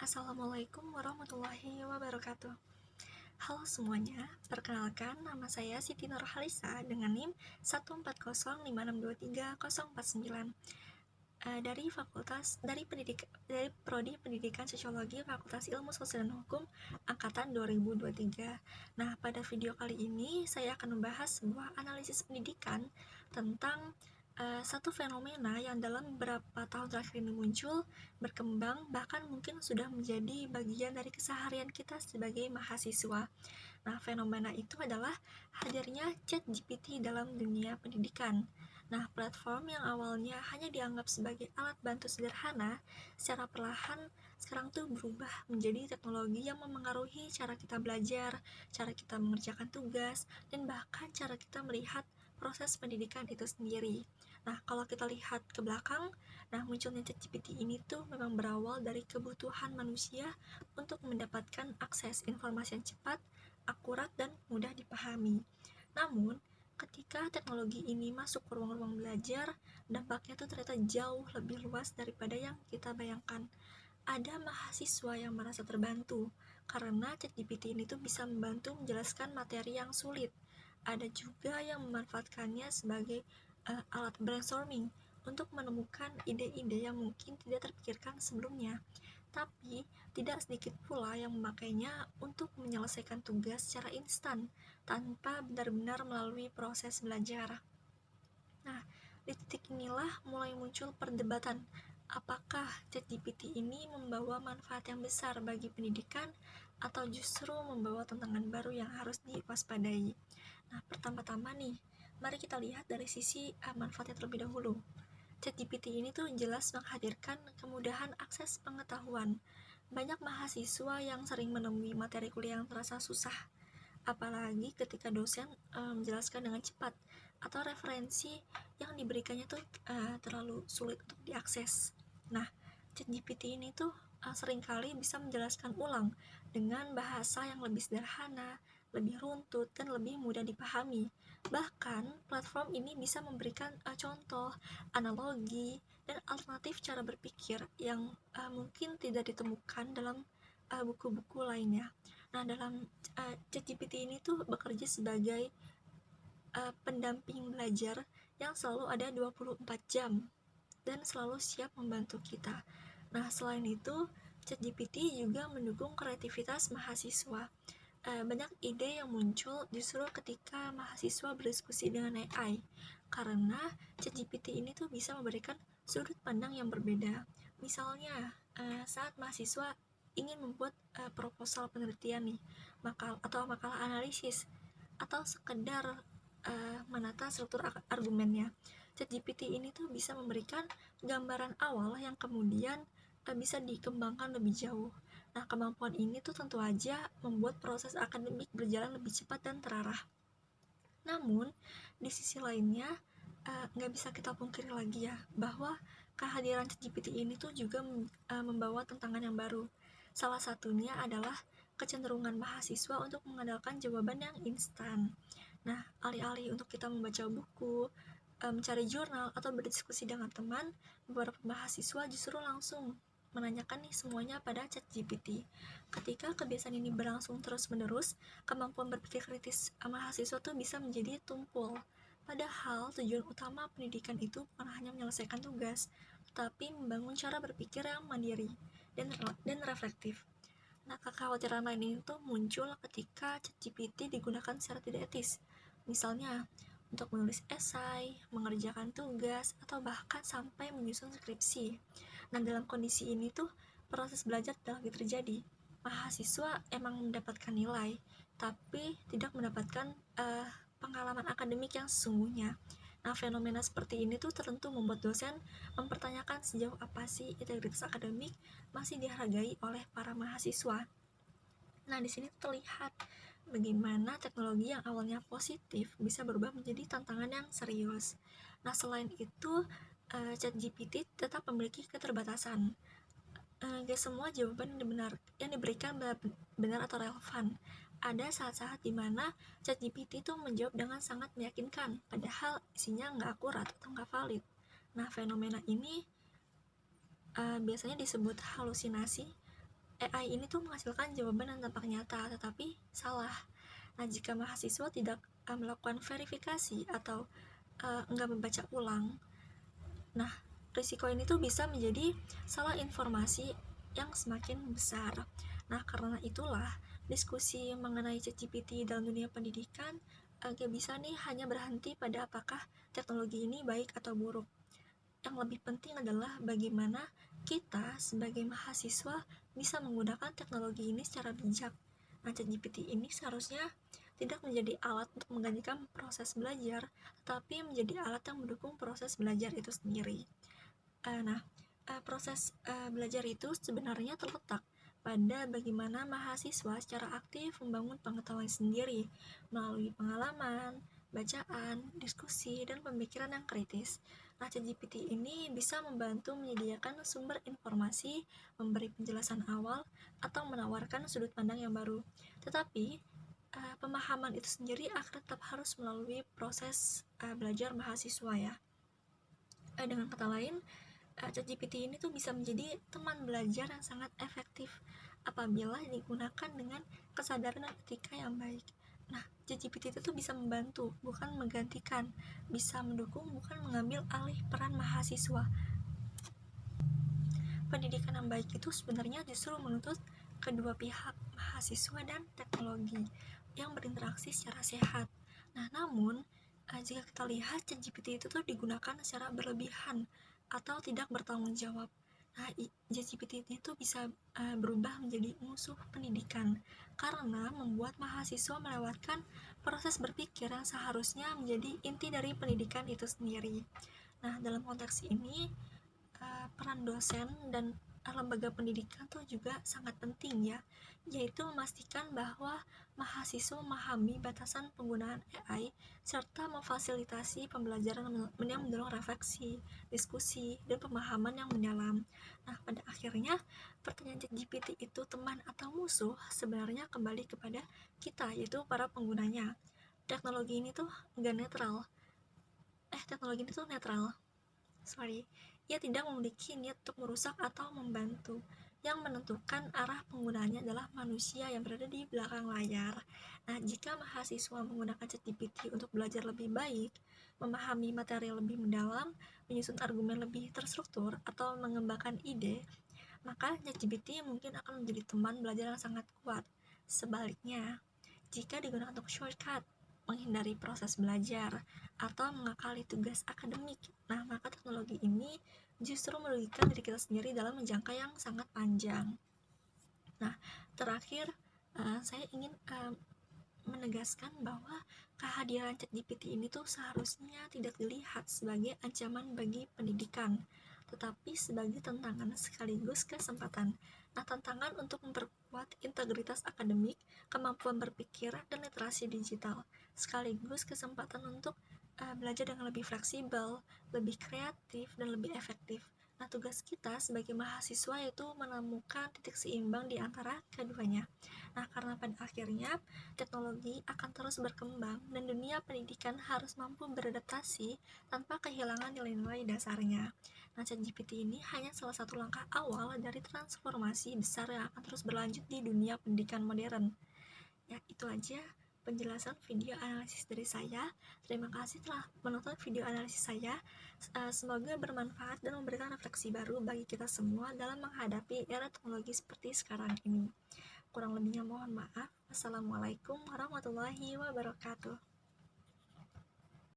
Assalamualaikum warahmatullahi wabarakatuh. Halo semuanya, perkenalkan nama saya Siti Nurhalisa dengan NIM 14056230049 dari Prodi Pendidikan Sosiologi Fakultas Ilmu Sosial dan Hukum angkatan 2023. Nah, pada video kali ini saya akan membahas sebuah analisis pendidikan tentang satu fenomena yang dalam beberapa tahun terakhir ini muncul, berkembang, bahkan mungkin sudah menjadi bagian dari keseharian kita sebagai mahasiswa. Nah, fenomena itu adalah hadirnya ChatGPT dalam dunia pendidikan. Nah, platform yang awalnya hanya dianggap sebagai alat bantu sederhana, secara perlahan sekarang tuh berubah menjadi teknologi yang memengaruhi cara kita belajar, cara kita mengerjakan tugas, dan bahkan cara kita melihat proses pendidikan itu sendiri. Nah, kalau kita lihat ke belakang, munculnya ChatGPT ini tuh memang berawal dari kebutuhan manusia untuk mendapatkan akses informasi yang cepat, akurat, dan mudah dipahami. Namun, ketika teknologi ini masuk ke ruang-ruang belajar, dampaknya tuh ternyata jauh lebih luas daripada yang kita bayangkan. Ada mahasiswa yang merasa terbantu karena ChatGPT ini tuh bisa membantu menjelaskan materi yang sulit. Ada juga yang memanfaatkannya sebagai alat brainstorming untuk menemukan ide-ide yang mungkin tidak terpikirkan sebelumnya. Tapi, tidak sedikit pula yang memakainya untuk menyelesaikan tugas secara instan, tanpa benar-benar melalui proses belajar. Nah, di titik inilah mulai muncul perdebatan, apakah ChatGPT ini membawa manfaat yang besar bagi pendidikan atau justru membawa tantangan baru yang harus diwaspadai. Nah, pertama-tama nih, mari kita lihat dari sisi manfaatnya terlebih dahulu. ChatGPT ini tuh jelas menghadirkan kemudahan akses pengetahuan. Banyak mahasiswa yang sering menemui materi kuliah yang terasa susah, apalagi ketika dosen menjelaskan dengan cepat atau referensi yang diberikannya tuh terlalu sulit untuk diakses. Nah, ChatGPT ini tuh seringkali bisa menjelaskan ulang dengan bahasa yang lebih sederhana, lebih runtut, dan lebih mudah dipahami. Bahkan, platform ini bisa memberikan contoh, analogi, dan alternatif cara berpikir yang mungkin tidak ditemukan dalam buku-buku lainnya. Nah, dalam ChatGPT ini tuh bekerja sebagai pendamping belajar yang selalu ada 24 jam dan selalu siap membantu kita. Nah, selain itu, ChatGPT juga mendukung kreativitas mahasiswa. Banyak ide yang muncul justru ketika mahasiswa berdiskusi dengan AI, karena ChatGPT ini tuh bisa memberikan sudut pandang yang berbeda. Misalnya, saat mahasiswa ingin membuat proposal penelitian nih, makalah analisis, atau sekedar menata struktur argumennya. ChatGPT ini tuh bisa memberikan gambaran awal yang kemudian bisa dikembangkan lebih jauh. Nah, kemampuan ini tuh tentu aja membuat proses akademik berjalan lebih cepat dan terarah. Namun, di sisi lainnya, nggak bisa kita pungkiri lagi ya, bahwa kehadiran ChatGPT ini tuh juga membawa tantangan yang baru. Salah satunya adalah kecenderungan mahasiswa untuk mengandalkan jawaban yang instan. Nah, alih-alih untuk kita membaca buku, mencari jurnal, atau berdiskusi dengan teman, beberapa mahasiswa justru langsung menanyakan nih semuanya pada ChatGPT. Ketika kebiasaan ini berlangsung terus-menerus, kemampuan berpikir kritis mahasiswa tuh bisa menjadi tumpul. Padahal tujuan utama pendidikan itu bukan hanya menyelesaikan tugas, tetapi membangun cara berpikir yang mandiri dan reflektif. Nah, kekhawatiran lain ini tuh muncul ketika ChatGPT digunakan secara tidak etis. Misalnya, untuk menulis esai, mengerjakan tugas, atau bahkan sampai menyusun skripsi. Nah, dalam kondisi ini tuh proses belajar tidak lagi terjadi. Mahasiswa emang mendapatkan nilai, tapi tidak mendapatkan pengalaman akademik yang sesungguhnya. Nah, fenomena seperti ini tuh tentu membuat dosen mempertanyakan sejauh apa sih integritas akademik masih dihargai oleh para mahasiswa. Nah, di sini terlihat bagaimana teknologi yang awalnya positif bisa berubah menjadi tantangan yang serius. Nah, selain itu, ChatGPT tetap memiliki keterbatasan. Gak semua jawaban yang diberikan benar atau relevan. Ada saat-saat dimana ChatGPT itu menjawab dengan sangat meyakinkan, padahal isinya nggak akurat atau nggak valid. Nah, fenomena ini biasanya disebut halusinasi, AI ini tuh menghasilkan jawaban yang tampak nyata, tetapi salah. Nah, jika mahasiswa tidak melakukan verifikasi atau enggak membaca ulang, nah, risiko ini tuh bisa menjadi salah informasi yang semakin besar. Nah, karena itulah diskusi mengenai ChatGPT dalam dunia pendidikan gak bisa nih hanya berhenti pada apakah teknologi ini baik atau buruk. Yang lebih penting adalah bagaimana kita sebagai mahasiswa bisa menggunakan teknologi ini secara bijak. Nah, ChatGPT ini seharusnya tidak menjadi alat untuk menggantikan proses belajar, tetapi menjadi alat yang mendukung proses belajar itu sendiri. Proses belajar itu sebenarnya terletak pada bagaimana mahasiswa secara aktif membangun pengetahuan sendiri melalui pengalaman, bacaan, diskusi, dan pemikiran yang kritis. Nah, ChatGPT ini bisa membantu menyediakan sumber informasi, memberi penjelasan awal, atau menawarkan sudut pandang yang baru. Tetapi, pemahaman itu sendiri akan tetap harus melalui proses belajar mahasiswa ya. Dengan kata lain, ChatGPT ini tuh bisa menjadi teman belajar yang sangat efektif apabila digunakan dengan kesadaran dan etika yang baik. Nah, ChatGPT itu tuh bisa membantu, bukan menggantikan, bisa mendukung, bukan mengambil alih peran mahasiswa. Pendidikan yang baik itu sebenarnya justru menuntut kedua pihak, mahasiswa dan teknologi, yang berinteraksi secara sehat. Nah, namun jika kita lihat ChatGPT itu tuh digunakan secara berlebihan atau tidak bertanggung jawab, nah ChatGPT itu bisa berubah menjadi musuh pendidikan karena membuat mahasiswa melewatkan proses berpikir yang seharusnya menjadi inti dari pendidikan itu sendiri. Nah, dalam konteks ini peran dosen dan lembaga pendidikan tuh juga sangat penting ya, yaitu memastikan bahwa mahasiswa memahami batasan penggunaan AI serta memfasilitasi pembelajaran yang mendorong refleksi, diskusi, dan pemahaman yang mendalam. Nah, pada akhirnya pertanyaan ChatGPT itu teman atau musuh sebenarnya kembali kepada kita, yaitu para penggunanya. Teknologi ini tuh nggak netral. Teknologi ini tuh netral. Ia tidak memiliki niat untuk merusak atau membantu. Yang menentukan arah penggunaannya adalah manusia yang berada di belakang layar. Nah, jika mahasiswa menggunakan ChatGPT untuk belajar lebih baik, memahami materi lebih mendalam, menyusun argumen lebih terstruktur, atau mengembangkan ide, maka ChatGPT mungkin akan menjadi teman belajar yang sangat kuat. Sebaliknya, jika digunakan untuk shortcut, menghindari proses belajar, atau mengakali tugas akademik, nah maka teknologi ini justru merugikan diri kita sendiri dalam jangka yang sangat panjang. Nah, terakhir saya ingin menegaskan bahwa kehadiran ChatGPT ini tuh seharusnya tidak dilihat sebagai ancaman bagi pendidikan, tetapi sebagai tantangan sekaligus kesempatan. Nah, tantangan untuk memperkuat integritas akademik, kemampuan berpikir, dan literasi digital, sekaligus kesempatan untuk belajar dengan lebih fleksibel, lebih kreatif, dan lebih efektif. Nah, tugas kita sebagai mahasiswa yaitu menemukan titik seimbang di antara keduanya. Nah, karena pada akhirnya teknologi akan terus berkembang dan dunia pendidikan harus mampu beradaptasi tanpa kehilangan nilai-nilai dasarnya. Nah, ChatGPT ini hanya salah satu langkah awal dari transformasi besar yang akan terus berlanjut di dunia pendidikan modern. Ya, itu aja penjelasan video analisis dari saya. Terima kasih telah menonton video analisis saya. Semoga bermanfaat dan memberikan refleksi baru bagi kita semua dalam menghadapi era teknologi seperti sekarang ini. Kurang lebihnya mohon maaf. Assalamualaikum warahmatullahi wabarakatuh.